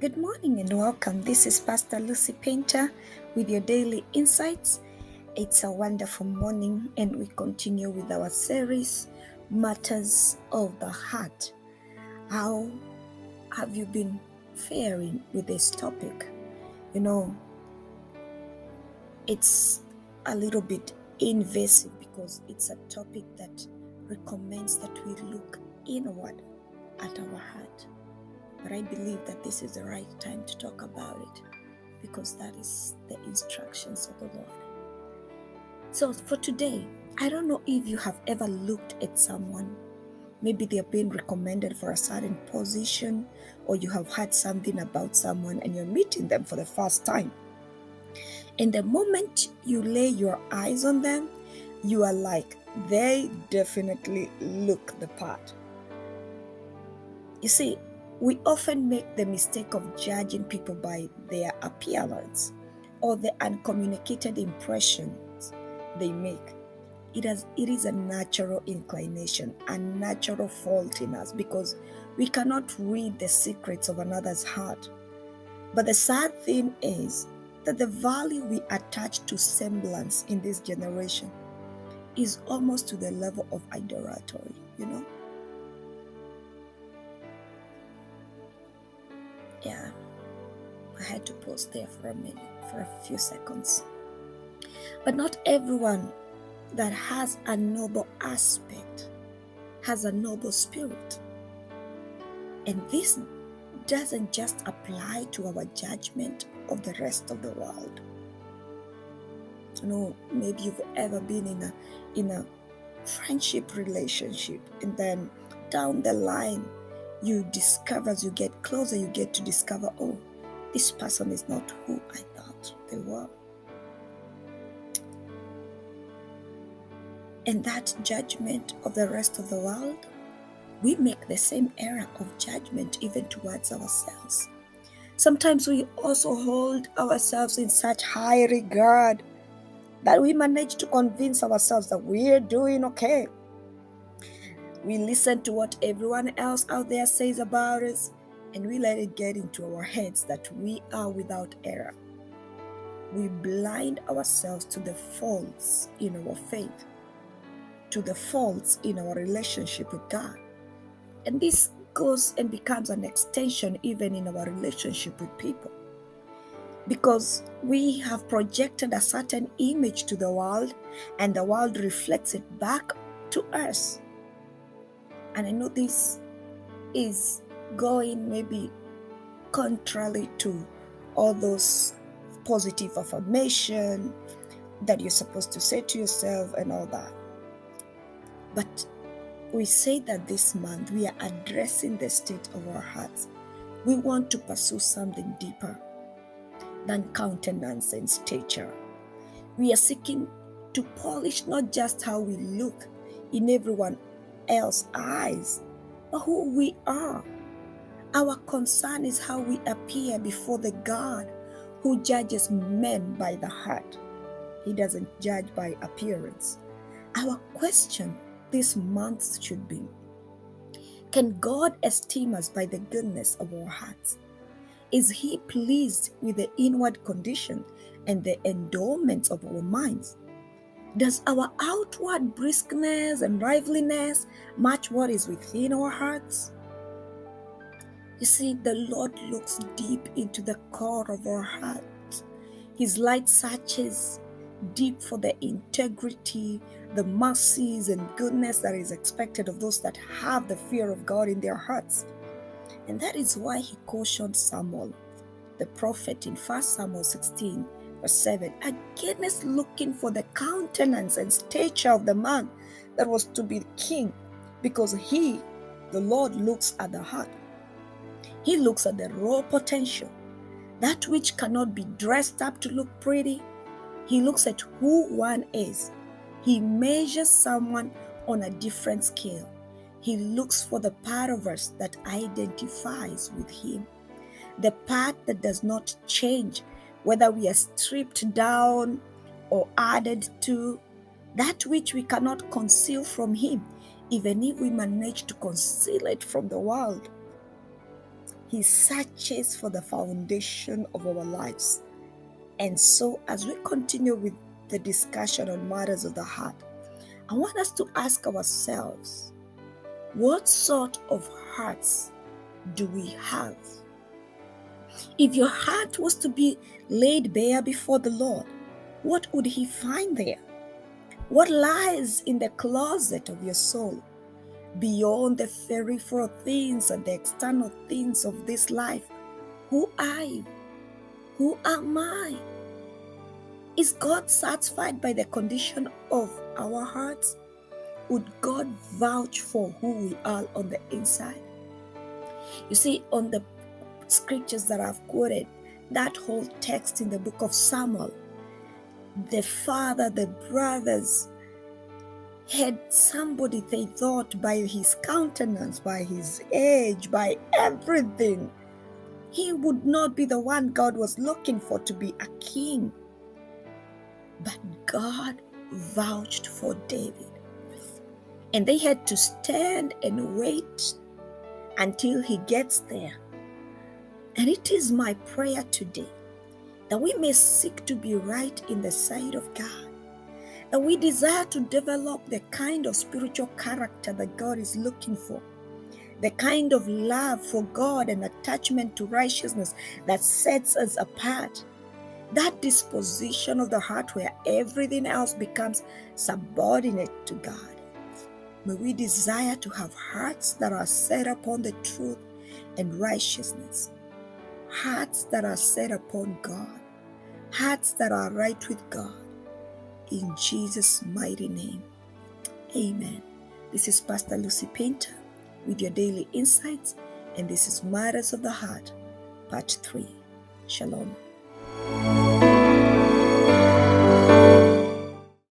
Good morning and welcome. This is Pastor Lucy Painter with your daily insights. It's a wonderful morning, and we continue with our series, Matters of the Heart. How have you been faring with this topic? It's a little bit invasive because it's a topic that recommends that we look inward at our heart. But I believe that this is the right time to talk about it because that is the instructions of the Lord. So for today, I don't know if you have ever looked at someone. Maybe they are being recommended for a certain position, or you have heard something about someone and you're meeting them for the first time. And the moment you lay your eyes on them, you are like, they definitely look the part. You see, we often make the mistake of judging people by their appearance or the uncommunicated impressions they make. It is a natural inclination, a natural fault in us because we cannot read the secrets of another's heart. But the sad thing is that the value we attach to semblance in this generation is almost to the level of idolatry, Yeah, I had to pause there for a few seconds. But not everyone that has a noble aspect has a noble spirit. And this doesn't just apply to our judgment of the rest of the world. Maybe you've ever been in a friendship relationship, and then down the line you discover, as you get closer, you get to discover, oh, this person is not who I thought they were. And that judgment of the rest of the world, we make the same error of judgment even towards ourselves. Sometimes we also hold ourselves in such high regard that we manage to convince ourselves that we're doing okay. We listen to what everyone else out there says about us, and we let it get into our heads that we are without error. We blind ourselves to the faults in our faith, to the faults in our relationship with God. And this goes and becomes an extension even in our relationship with people. Because we have projected a certain image to the world, and the world reflects it back to us. And I know this is going maybe contrary to all those positive affirmation that you're supposed to say to yourself and all that. But we say that this month we are addressing the state of our hearts. We want to pursue something deeper than countenance and stature. We are seeking to polish not just how we look in everyone else's eyes, but who we are. Our concern is how we appear before the God who judges men by the heart. He doesn't judge by appearance. Our question this month should be, can God esteem us by the goodness of our hearts? Is He pleased with the inward condition and the endowments of our minds? Does our outward briskness and liveliness match what is within our hearts? You see, the Lord looks deep into the core of our hearts. His light searches deep for the integrity, the mercies and goodness that is expected of those that have the fear of God in their hearts. And that is why He cautioned Samuel, the prophet, in 1 Samuel 16, verse 7, against looking for the countenance and stature of the man that was to be king, because He, the Lord, looks at the heart. He looks at the raw potential, that which cannot be dressed up to look pretty. He looks at who one is. He measures someone on a different scale. He looks for the part of us that identifies with Him, the part that does not change, whether we are stripped down or added to, that which we cannot conceal from Him, even if we manage to conceal it from the world. He searches for the foundation of our lives. And so, as we continue with the discussion on matters of the heart, I want us to ask ourselves, what sort of hearts do we have? If your heart was to be laid bare before the Lord, what would He find there? What lies in the closet of your soul beyond the peripheral things and the external things of this life? Who are you? Who am I? Is God satisfied by the condition of our hearts? Would God vouch for who we are on the inside? You see, on the scriptures that I've quoted, that whole text in the book of Samuel, the father, the brothers had somebody they thought by his countenance, by his age, by everything, he would not be the one God was looking for to be a king. But God vouched for David. And they had to stand and wait until he gets there. And it is my prayer today that we may seek to be right in the sight of God, that we desire to develop the kind of spiritual character that God is looking for, the kind of love for God and attachment to righteousness that sets us apart, that disposition of the heart where everything else becomes subordinate to God. May we desire to have hearts that are set upon the truth and righteousness, hearts that are set upon God, hearts that are right with God. In Jesus' mighty name, amen. This is Pastor Lucy Painter with your daily insights, and this is Matters of the Heart, Part 3. Shalom.